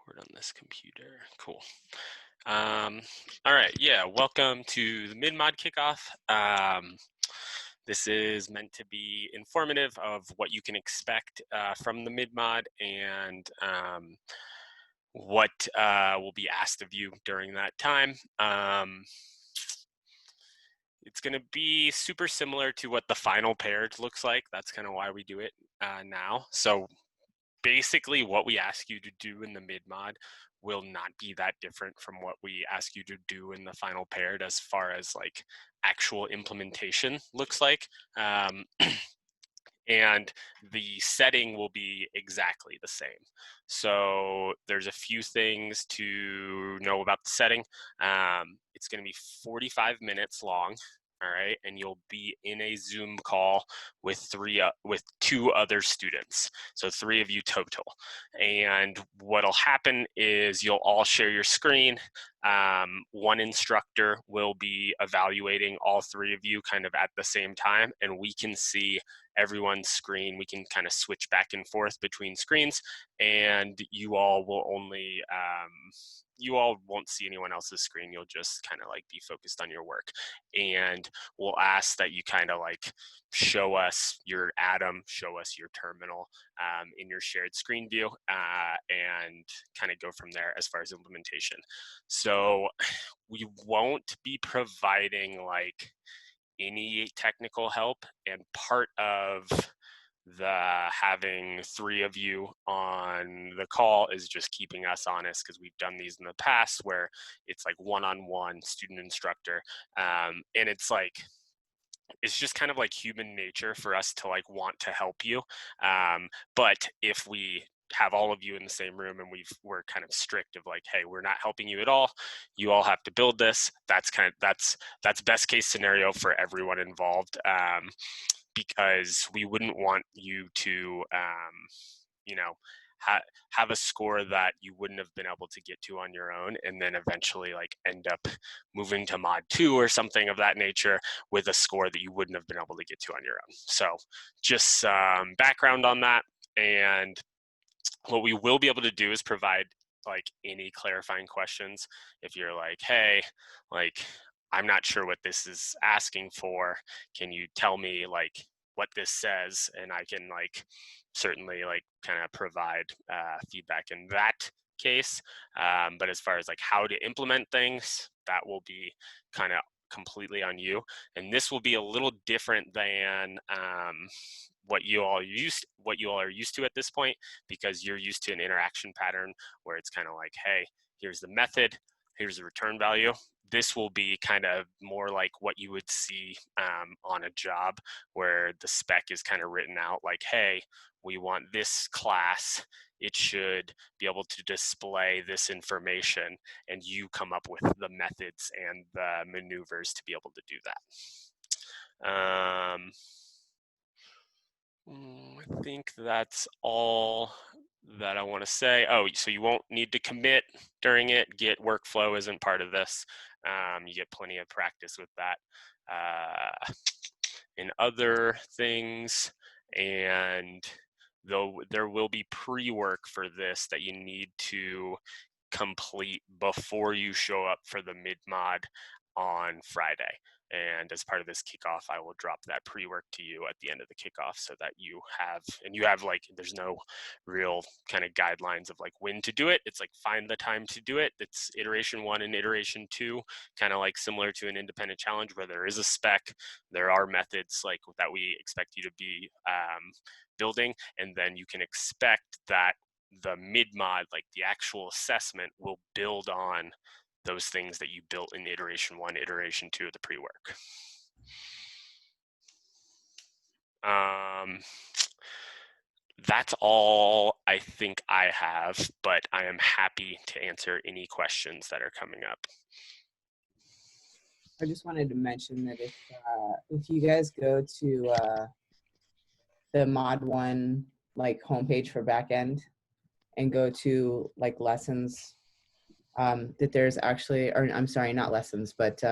record on this computer. Cool. All right, yeah, welcome to the Mod Kickoff. This is meant to be informative of what you can expect from the mid-mod and what will be asked of you during that time. It's going to be super similar to what the final paired looks like. That's kind of why we do it now. So basically what we ask you to do in the mid-mod will not be that different from what we ask you to do in the final paired as far as like actual implementation looks like. And the setting will be exactly the same. So there's a few things to know about the setting. It's going to be 45 minutes long. All right, and you'll be in a Zoom call with two other students, so 3 of you total. And what'll happen is you'll all share your screen. One instructor will be evaluating all 3 of you kind of at the same time, and we can see everyone's screen. We can kind of switch back and forth between screens, and you all will only you all won't see anyone else's screen. You'll just kind of like be focused on your work, and we'll ask that you kind of like show us your atom, show us your terminal in your shared screen view, and kind of go from there as far as implementation. So we won't be providing like any technical help, and part of the having 3 of you on the call is just keeping us honest, because we've done these in the past where it's like one-on-one student instructor, and it's like it's just kind of like human nature for us to like want to help you, but if we have all of you in the same room and we're kind of strict of like, hey, we're not helping you at all, you all have to build this, that's best case scenario for everyone involved, because we wouldn't want you to you know have a score that you wouldn't have been able to get to on your own, and then eventually like end up moving to mod 2 or something of that nature with a score that you wouldn't have been able to get to on your own. So just some background on that. And what we will be able to do is provide like any clarifying questions. If you're like, hey, like I'm not sure what this is asking for, can you tell me like what this says? And I can like certainly like kind of provide feedback in that case. But as far as like how to implement things, that will be kind of completely on you. And this will be a little different than what you all are used to at this point, because you're used to an interaction pattern where it's kind of like, hey, here's the method, here's the return value. This will be kind of more like what you would see on a job, where the spec is kind of written out like, hey, we want this class, it should be able to display this information, and you come up with the methods and the maneuvers to be able to do that. I think that's all that I want to say. Oh, so you won't need to commit during it. Git workflow isn't part of this. You get plenty of practice with that in other things. And though there will be pre-work for this that you need to complete before you show up for the mid-mod on Friday. And as part of this kickoff, I will drop that pre-work to you at the end of the kickoff, so that you have like, there's no real kind of guidelines of like when to do it. It's like find the time to do it. It's iteration 1 and iteration 2, kind of like similar to an independent challenge where there is a spec, there are methods like that we expect you to be building, and then you can expect that the mid-mod, like the actual assessment, will build on those things that you built in iteration 1, iteration 2 of the pre-work. That's all I think I have, but I am happy to answer any questions that are coming up. I just wanted to mention that if you guys go to the Mod 1 like homepage for backend and go to like lessons, that there's actually, or I'm sorry, not lessons, but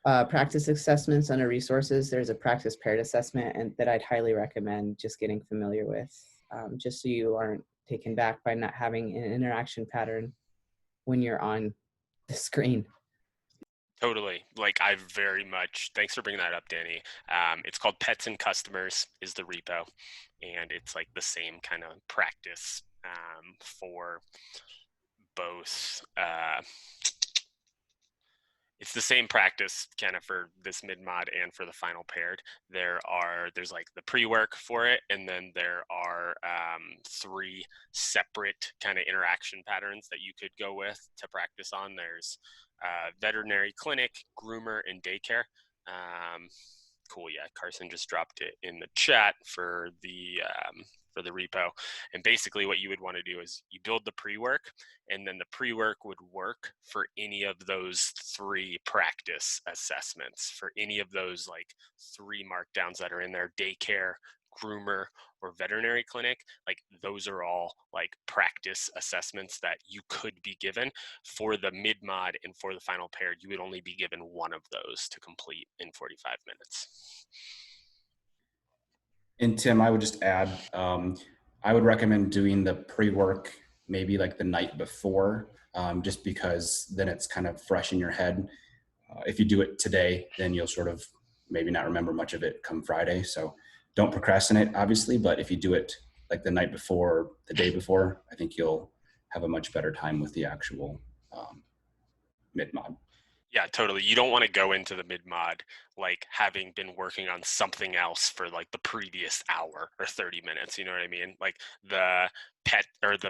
practice assessments under resources. There's a practice paired assessment, and that I'd highly recommend just getting familiar with, just so you aren't taken back by not having an interaction pattern when you're on the screen. Totally. Like thanks for bringing that up, Danny. It's called Pets and Customers is the repo. And it's like the same kind of practice for both. It's the same practice kind of for this mid-mod and for the final paired. There's like the pre-work for it, and then there are 3 separate kind of interaction patterns that you could go with to practice on. There's veterinary clinic, groomer, and daycare. Cool, yeah, Carson just dropped it in the chat for the repo. And basically what you would want to do is you build the pre-work, and then the pre-work would work for any of those 3 practice assessments, for any of those like 3 markdowns that are in there: daycare, groomer, or veterinary clinic. Like those are all like practice assessments that you could be given. For the mid-mod and for the final paired, you would only be given one of those to complete in 45 minutes. And Tim, I would just add, I would recommend doing the pre-work maybe like the night before, just because then it's kind of fresh in your head. If you do it today, then you'll sort of maybe not remember much of it come Friday. So don't procrastinate, obviously, but if you do it like the night before, the day before, I think you'll have a much better time with the actual mid-mod. Yeah, totally. You don't want to go into the mid-mod like having been working on something else for like the previous hour or 30 minutes. You know what I mean? Like the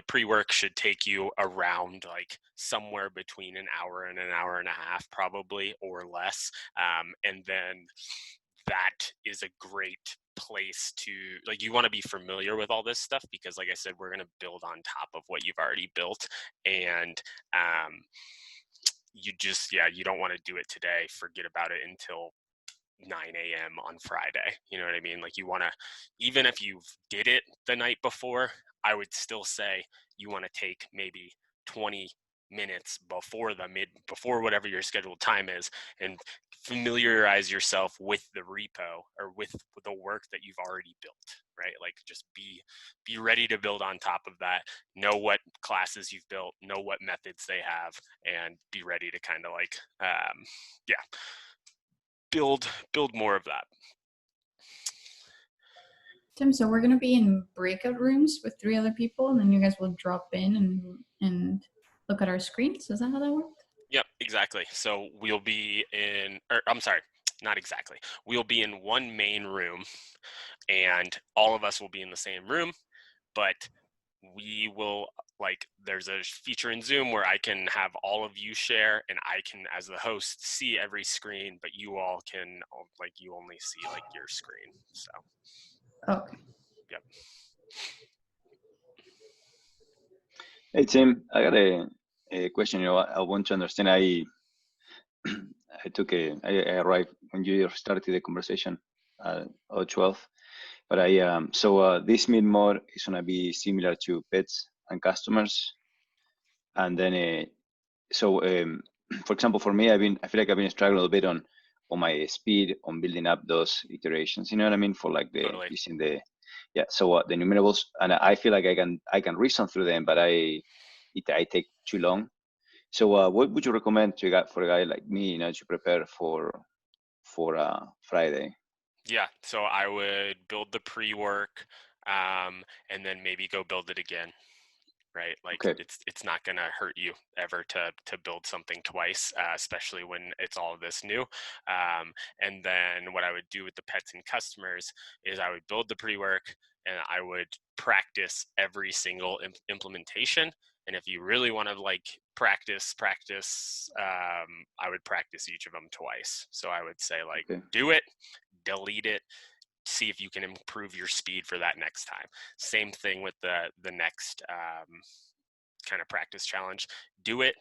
pre-work should take you around like somewhere between an hour and a half, probably, or less. And then that is a great place to, like, you want to be familiar with all this stuff, because like I said, we're going to build on top of what you've already built. And you don't want to do it today, forget about it until 9 a.m. on Friday. You know what I mean? Like you want to, even if you did it the night before, I would still say you want to take maybe 20 minutes before whatever your scheduled time is, and familiarize yourself with the repo or with the work that you've already built, right? Like just be ready to build on top of that, know what classes you've built, know what methods they have, and be ready to kind of like build more of that. Tim, so we're going to be in breakout rooms with 3 other people, and then you guys will drop in and look at our screens. Is that how that works? Yep, exactly. So we'll be not exactly. We'll be in one main room, and all of us will be in the same room, but we will, like, there's a feature in Zoom where I can have all of you share, and I can, as the host, see every screen, but you all can, like, you only see like your screen. So. Okay. Yep. Hey Tim, I got a question. You know, I want to understand. I arrived when you started the conversation at 12, but this mid-mod is gonna be similar to pets and customers, and then for example, for me, I feel like I've been struggling a little bit on my speed on building up those iterations. You know what I mean? For like Totally. using the the numerables, and I feel like I can reason through them, but I take too long. So what would you recommend for a guy like me, you know, to prepare for Friday? Yeah, so I would build the pre-work, and then maybe go build it again, right? Like Okay. it's not gonna hurt you ever to build something twice, especially when it's all this new. And then what I would do with the pets and customers is I would build the pre-work, and I would practice every single implementation. And if you really want to like practice, I would practice each of them twice. So I would say like, Okay. do it, delete it, see if you can improve your speed for that next time. Same thing with the next kind of practice challenge. Do it,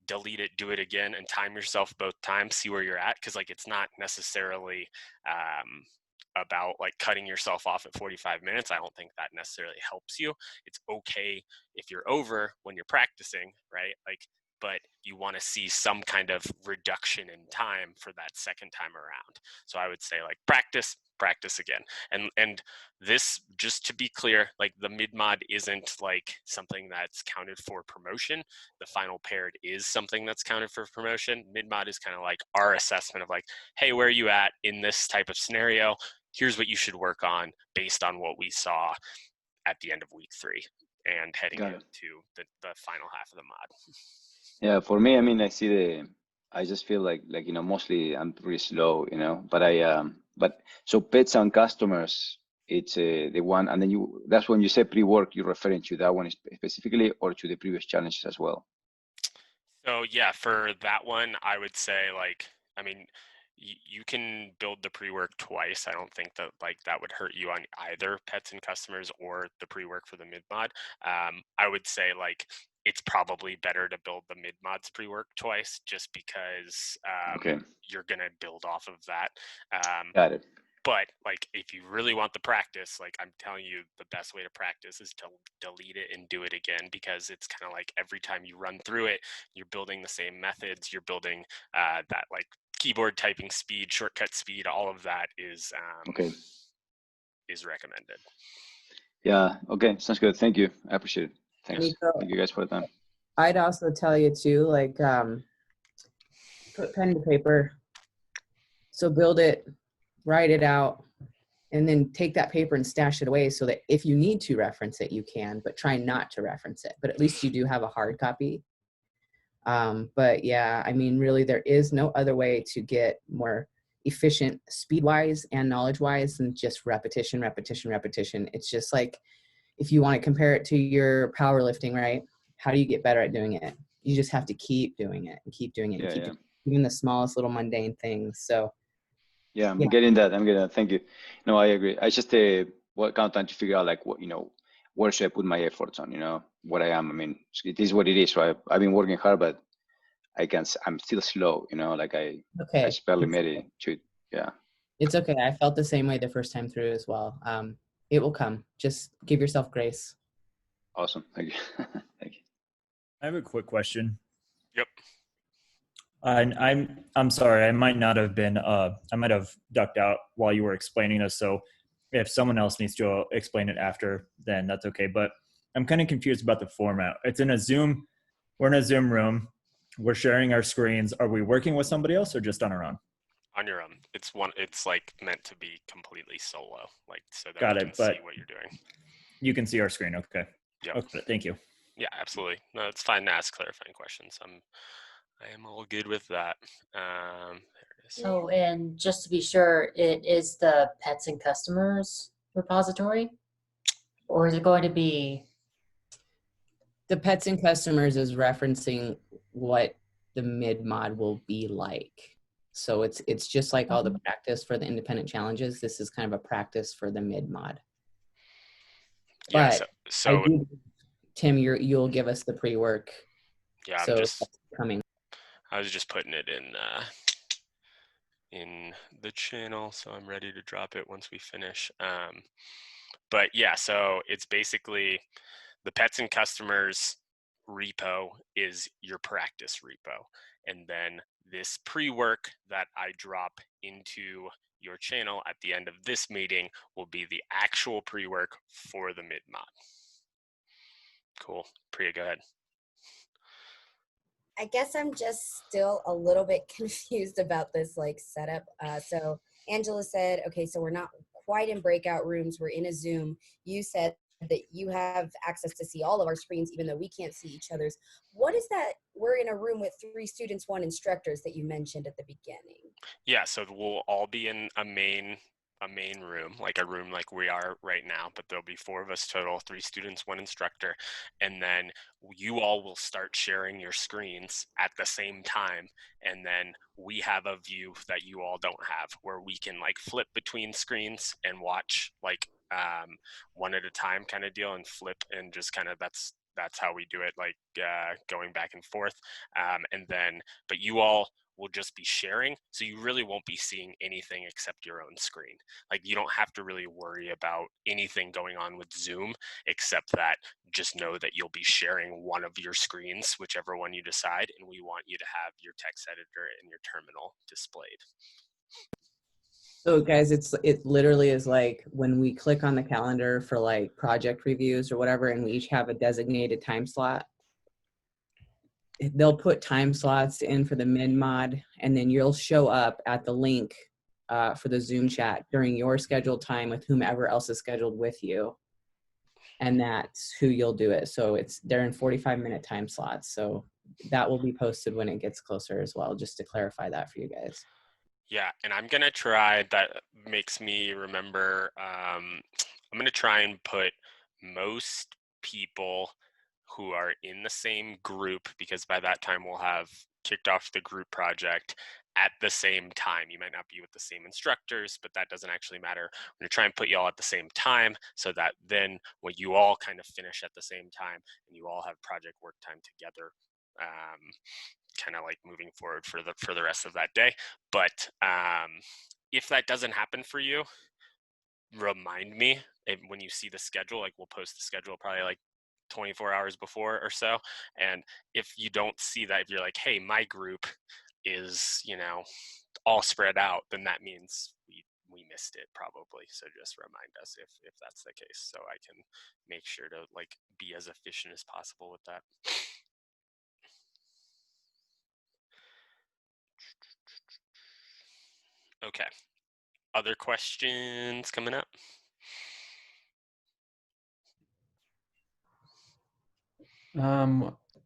delete it, do it again, and time yourself both times. See where you're at, because like it's not necessarily about like cutting yourself off at 45 minutes. I don't think that necessarily helps you. It's okay if you're over when you're practicing, right? Like, but you want to see some kind of reduction in time for that second time around. So I would say like practice, practice again. And this, just to be clear, like the mid-mod isn't like something that's counted for promotion. The final paired is something that's counted for promotion. Mid-mod is kind of like our assessment of like, hey, where are you at in this type of scenario? Here's what you should work on based on what we saw at the end of week 3 and heading Got it. into the final half of the mod. Yeah, for me, I mean, I just feel like mostly I'm pretty slow, but so pets and customers, it's the one, and then that's when you say pre-work, you're referring to that one specifically or to the previous challenges as well? So yeah, for that one, I would say like, I mean, you can build the pre-work twice. I don't think that like that would hurt you on either pets and customers or the pre-work for the mid-mod. I would say like it's probably better to build the mid-mod's pre-work twice just because Okay, you're gonna build off of that. got it. But like if you really want the practice, like I'm telling you, the best way to practice is to delete it and do it again, because it's kind of like every time you run through it, you're building the same methods, you're building that like keyboard typing speed, shortcut speed, all of that is Okay. is recommended. Yeah. Okay. Sounds good. Thank you. I appreciate it. Thanks. Nico, Thank you guys for the time. I'd also tell you too, like, put pen to paper. So build it, write it out, and then take that paper and stash it away so that if you need to reference it, you can, but try not to reference it. But at least you do have a hard copy. But yeah, I mean, really, there is no other way to get more efficient speed-wise and knowledge-wise than just repetition, repetition, repetition. It's just like, if you want to compare it to your powerlifting, right? How do you get better at doing it? You just have to keep doing it and keep doing it and Yeah. keep Yeah. doing it, even the smallest little mundane things. So Yeah. I'm yeah. getting that. Thank you. No, I agree. I just what kind of time to figure out like what where should I put my efforts on? What I am. I mean, it is what it is. Right. I've been working hard, but I'm still slow. Like I Okay. just barely made it to. Yeah. It's okay. I felt the same way the first time through as well. It will come. Just give yourself grace. Awesome. Thank you. Thank you. I have a quick question. Yep. And I'm sorry, I might not have been I might have ducked out while you were explaining this. So if someone else needs to explain it after, then that's okay. But I'm kind of confused about the format. It's in a Zoom. We're in a Zoom room. We're sharing our screens. Are we working with somebody else or just on our own? On your own. It's like meant to be completely solo, like so that Got we it, can but see what you're doing. You can see our screen. Okay. Yep. Okay. Thank you. Yeah, absolutely. No, it's fine to ask clarifying questions. I am all good with that. There it is. Oh, and just to be sure, it is the pets and customers repository, or is it going to be? The pets and customers is referencing what the mid mod will be like. So it's just like all the practice for the independent challenges. This is kind of a practice for the mid mod. Yeah. But So Tim, you'll give us the pre-work. yeah, So that's coming. I was just putting it in the channel, so I'm ready to drop it once we finish. But yeah, so it's basically the pets and customers repo is your practice repo, and then this pre-work that I drop into your channel at the end of this meeting will be the actual pre-work for the mid-mod. Cool. Priya, go ahead. I guess I'm just still a little bit confused about this like setup. So Angela said, okay, so we're not quite in breakout rooms. We're in a Zoom. You said that you have access to see all of our screens, even though we can't see each other's. What is that? We're in a room with 3 students, 1 instructors that you mentioned at the beginning. Yeah, so we'll all be in a main room, like a room like we are right now, but there'll be 4 of us total, 3 students, 1 instructor, and then you all will start sharing your screens at the same time, and then we have a view that you all don't have, where we can like flip between screens and watch like one at a time kind of deal, and flip, and just kind of that's how we do it, like going back and forth, and then but you all will just be sharing, so you really won't be seeing anything except your own screen. Like you don't have to really worry about anything going on with Zoom, except that just know that you'll be sharing one of your screens, whichever one you decide, and we want you to have your text editor and your terminal displayed. So guys, it literally is like when we click on the calendar for like project reviews or whatever, and we each have a designated time slot. They'll put time slots in for the mid-mod, and then you'll show up at the link for the Zoom chat during your scheduled time with whomever else is scheduled with you. And that's who you'll do it. So they're in 45-minute time slots. So that will be posted when it gets closer as well, just to clarify that for you guys. Yeah, and I'm gonna try, that makes me remember, I'm gonna try and put most people who are in the same group, because by that time we'll have kicked off the group project at the same time. You might not be with the same instructors, but that doesn't actually matter. We're gonna try and put you all at the same time, so that then when you all kind of finish at the same time and you all have project work time together, kind of like moving forward for the rest of that day. But if that doesn't happen for you, remind me when you see the schedule. Like, we'll post the schedule probably like 24 hours before or so. And if you don't see that, if you're like, hey, my group is, you know, all spread out, then that means we missed it probably. So just remind us if that's the case, so I can make sure to like be as efficient as possible with that. Okay. Other questions coming up?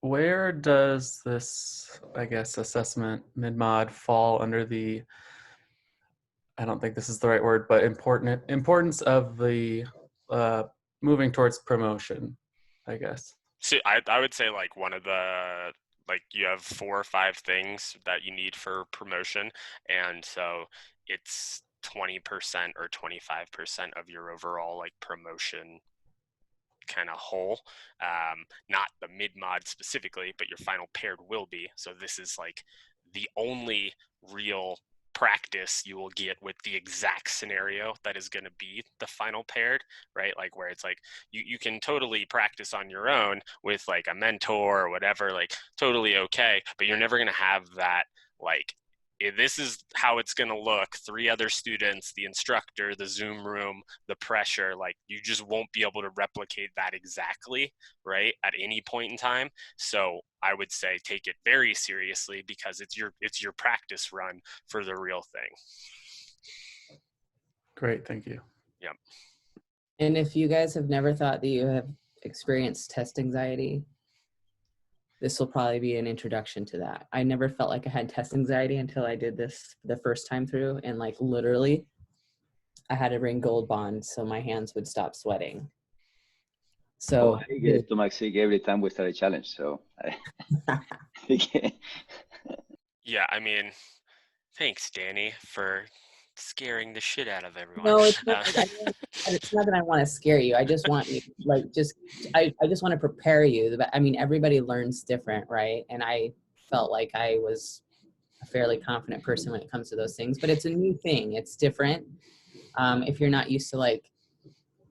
Where does this, I guess, assessment mid-mod fall under the, I don't think this is the right word, but importance of the moving towards promotion, I guess? So I would say like one of the, like, you have 4 or 5 things that you need for promotion, and so it's 20% or 25% of your overall like promotion kind of whole. Not the mid mod specifically, but your final paired will be. So this is like the only real practice you will get with the exact scenario that is going to be the final paired, right? Like, where it's like you can totally practice on your own with like a mentor or whatever, like totally okay, but you're never going to have that like, this is how it's going to look, 3 other students, the instructor, the Zoom room, the pressure. Like, you just won't be able to replicate that exactly, right, at any point in time. So I would say take it very seriously, because it's your practice run for the real thing. Great, thank you. Yep. And if you guys have never thought that you have experienced test anxiety, this will probably be an introduction to that. I never felt like I had test anxiety until I did this the first time through, and like literally I had to bring Gold Bond so my hands would stop sweating. So I get stomach sick every time we start a challenge, so yeah, I mean, thanks, Danny, for scaring the shit out of everyone. no, it's not. It's not that I want to scare you. I just want you, like, I just want to prepare you. I mean, everybody learns different, right? And I felt like I was a fairly confident person when it comes to those things, but it's a new thing. It's different. If you're not used to, like,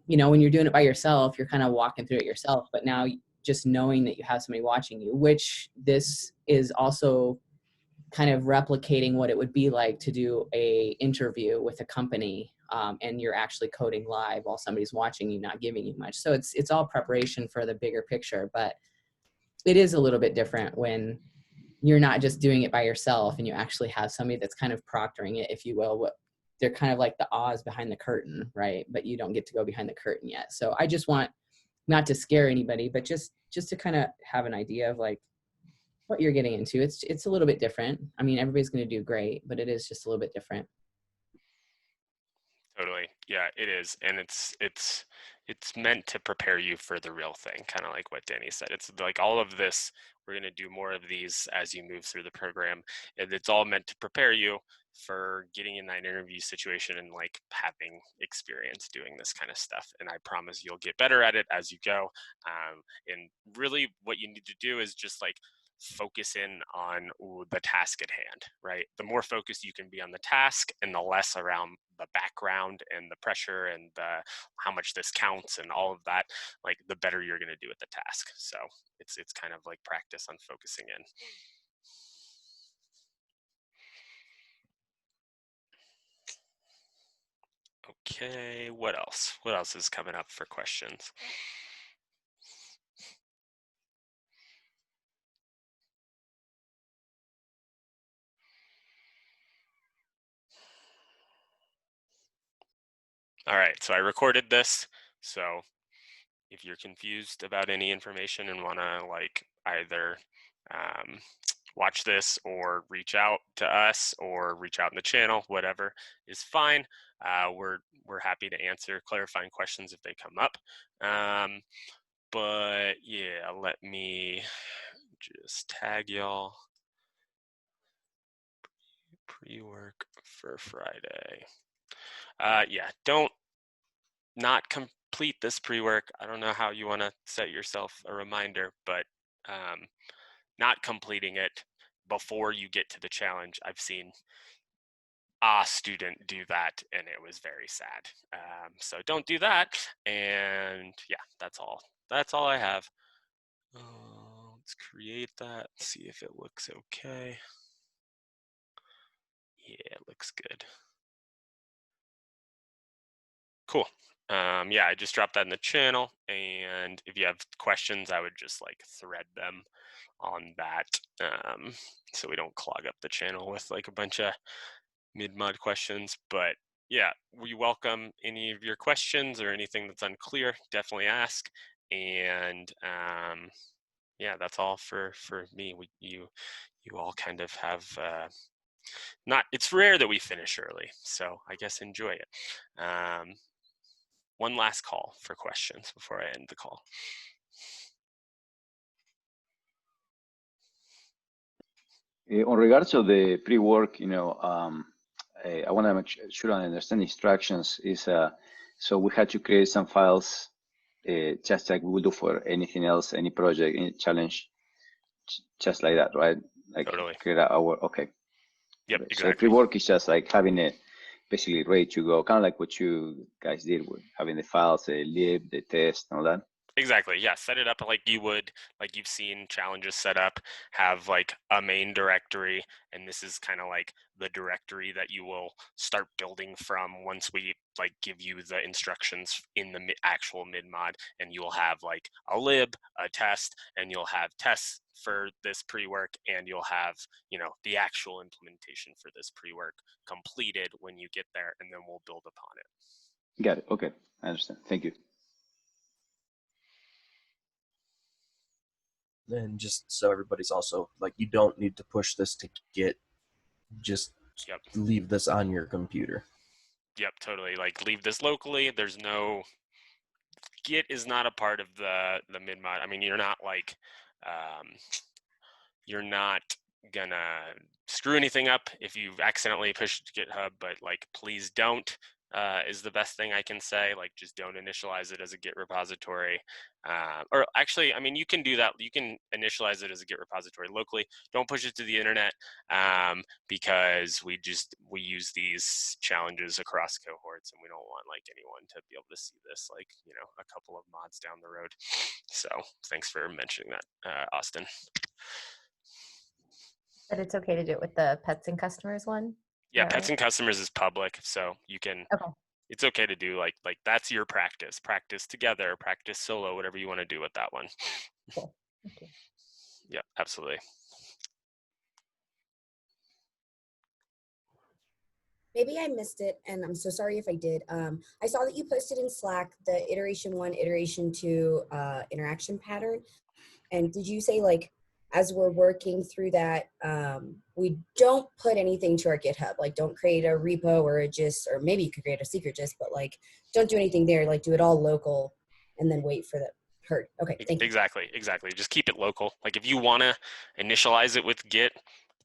you know, when you're doing it by yourself, you're kind of walking through it yourself. But now just knowing that you have somebody watching you, which this is also kind of replicating what it would be like to do a interview with a company, and you're actually coding live while somebody's watching you, not giving you much. So it's all preparation for the bigger picture, but it is a little bit different when you're not just doing it by yourself and you actually have somebody that's kind of proctoring it, if you will. They're kind of like the Oz behind the curtain, right? But you don't get to go behind the curtain yet. So I just want not to scare anybody, but just to kind of have an idea of like what you're getting into. It's a little bit different. I mean, everybody's going to do great, but it is just a little bit different. Totally. Yeah, it is. And it's meant to prepare you for the real thing, kind of like what Danny said. It's like all of this, we're going to do more of these as you move through the program. And it's all meant to prepare you for getting in that interview situation and like having experience doing this kind of stuff. And I promise you'll get better at it as you go. And really what you need to do is just like focus in on the task at hand, right? The more focused you can be on the task and the less around the background and the pressure and how much this counts and all of that, like the better you're going to do at the task. So it's kind of like practice on focusing in. Okay, what else? What else is coming up for questions? All right, so I recorded this. So if you're confused about any information and want to like either watch this or reach out to us or reach out in the channel, whatever is fine. We're happy to answer clarifying questions if they come up. But yeah, let me just tag y'all. Pre-work for Friday. Yeah, don't not complete this pre-work. I don't know how you want to set yourself a reminder, but not completing it before you get to the challenge. I've seen a student do that and it was very sad. So don't do that. And yeah, that's all. That's all I have. Let's create that, see if it looks okay. Yeah, it looks good. Cool. Yeah, I just dropped that in the channel, and if you have questions, I would just like thread them on that, so we don't clog up the channel with like a bunch of mid-mod questions. But yeah, we welcome any of your questions or anything that's unclear. Definitely ask. And yeah, that's all for me. You all kind of have not. It's rare that we finish early, so I guess enjoy it. One last call for questions before I end the call. On regards of the pre-work, I want to make sure I understand instructions. So we had to create some files, just like we would do for anything else, any project, any challenge, just like that, right? Like Totally. create our okay. Yep, Okay. exactly. So the pre-work is just like having it basically ready to go, kind of like what you guys did with having the files, the lib, the test, and all that. Exactly. Yeah. Set it up like you would, like you've seen challenges set up, have like a main directory. And this is kind of like the directory that you will start building from once we like give you the instructions in the actual mid-mod. And you'll have like a lib, a test, and you'll have tests for this pre-work, and you'll have, the actual implementation for this pre-work completed when you get there, and then we'll build upon it. Got it. Okay. I understand. Thank you. And just so everybody's also like, you don't need to push this to Git. Just leave this on your computer. Yep, totally. Like leave this locally. There's no Git is not a part of the mid-mod. I mean, you're not like you're not gonna screw anything up if you accidentally push it to GitHub, but like please don't. Is the best thing I can say. Like just don't initialize it as a Git repository. Or actually, I mean, you can do that. You can initialize it as a Git repository locally. Don't push it to the internet, because we use these challenges across cohorts, and we don't want like anyone to be able to see this like, a couple of mods down the road. So thanks for mentioning that, Austin. But it's okay to do it with the pets and customers one? Yeah, pets and customers is public, so you can, it's okay to do like that's your practice together, practice solo, whatever you want to do with that one. Cool. Thank you. Yeah, absolutely. Maybe I missed it, and I'm so sorry if I did. I saw that you posted in Slack the iteration 1, iteration 2 interaction pattern. And did you say like, as we're working through that, we don't put anything to our GitHub, like don't create a repo or a gist, or maybe you could create a secret gist, but like don't do anything there, like do it all local and then wait for the herd. Okay, thank you. Exactly. Just keep it local. Like if you want to initialize it with Git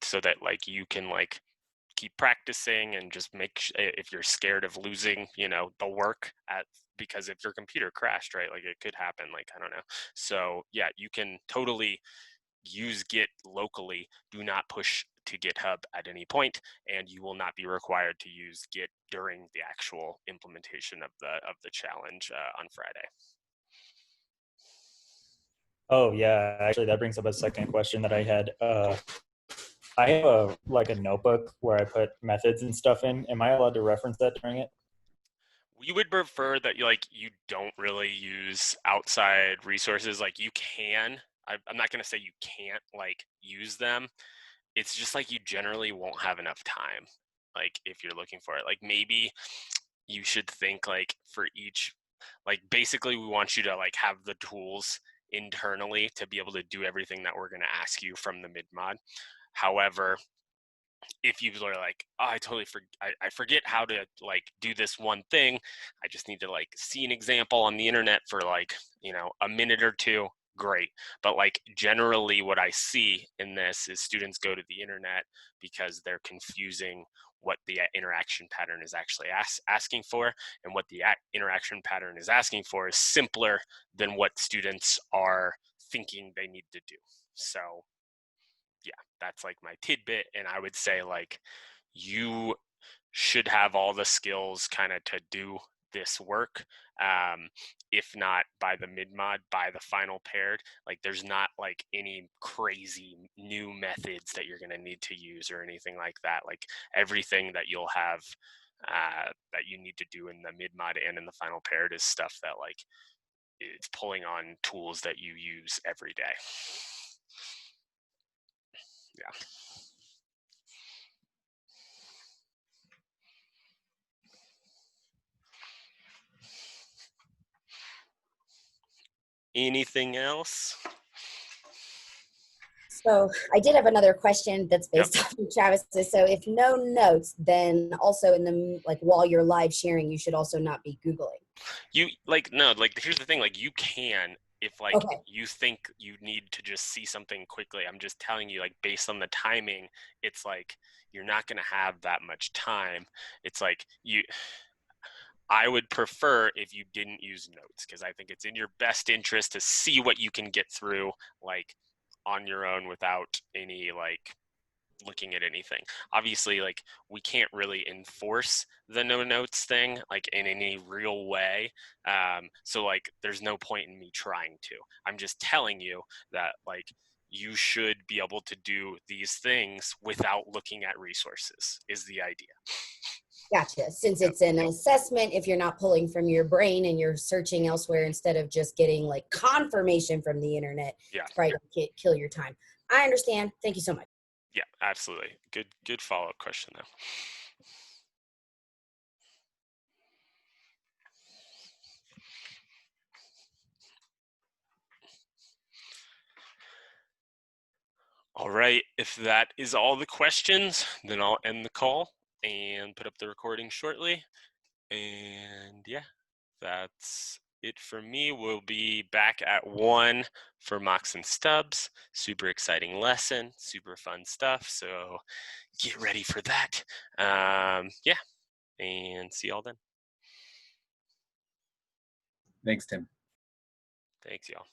so that like you can like keep practicing and just if you're scared of losing, the work because if your computer crashed, right, like it could happen, like, I don't know. So yeah, you can totally use Git locally. Do not push to GitHub at any point, and you will not be required to use Git during the actual implementation of the challenge on Friday. Oh yeah, actually that brings up a second question that I had. I have a notebook where I put methods and stuff in. Am I allowed to reference that during it? We would prefer that you don't really use outside resources. Like you can, I'm not going to say you can't like use them. It's just like you generally won't have enough time. Like if you're looking for it, like maybe you should think like for each, like basically we want you to like have the tools internally to be able to do everything that we're going to ask you from the mid-mod. However, if you are like, oh, I totally I forget how to like do this one thing, I just need to like see an example on the internet for like, a minute or two, great. But like generally what I see in this is students go to the internet because they're confusing what the interaction pattern is actually asking for, and what the interaction pattern is asking for is simpler than what students are thinking they need to do. So yeah, that's like my tidbit. And I would say like you should have all the skills kind of to do this work. If not by the mid-mod, by the final paired. Like there's not like any crazy new methods that you're going to need to use or anything like that. Like everything that you'll have that you need to do in the mid-mod and in the final paired is stuff that like it's pulling on tools that you use every day. Yeah. Anything else? So I did have another question that's based off of Travis's. So if no notes, then also in the, like while you're live sharing, you should also not be Googling. You like, no, like here's the thing, like you can, if like you think you need to just see something quickly. I'm just telling you, like based on the timing, it's like you're not going to have that much time. It's like I would prefer if you didn't use notes, because I think it's in your best interest to see what you can get through like on your own without any like looking at anything. Obviously, like we can't really enforce the no notes thing like in any real way. So like there's no point in me trying to. I'm just telling you that like you should be able to do these things without looking at resources is the idea. Gotcha. Since it's an assessment, if you're not pulling from your brain and you're searching elsewhere instead of just getting like confirmation from the internet, it's probably gonna kill your time. I understand. Thank you so much. Yeah, absolutely. Good follow-up question though. All right, if that is all the questions, then I'll end the call and put up the recording shortly. And yeah, that's it for me. We'll be back at 1 for mocks and stubs. Super exciting lesson, super fun stuff. So get ready for that. Yeah, and see y'all then. Thanks, Tim. Thanks, y'all.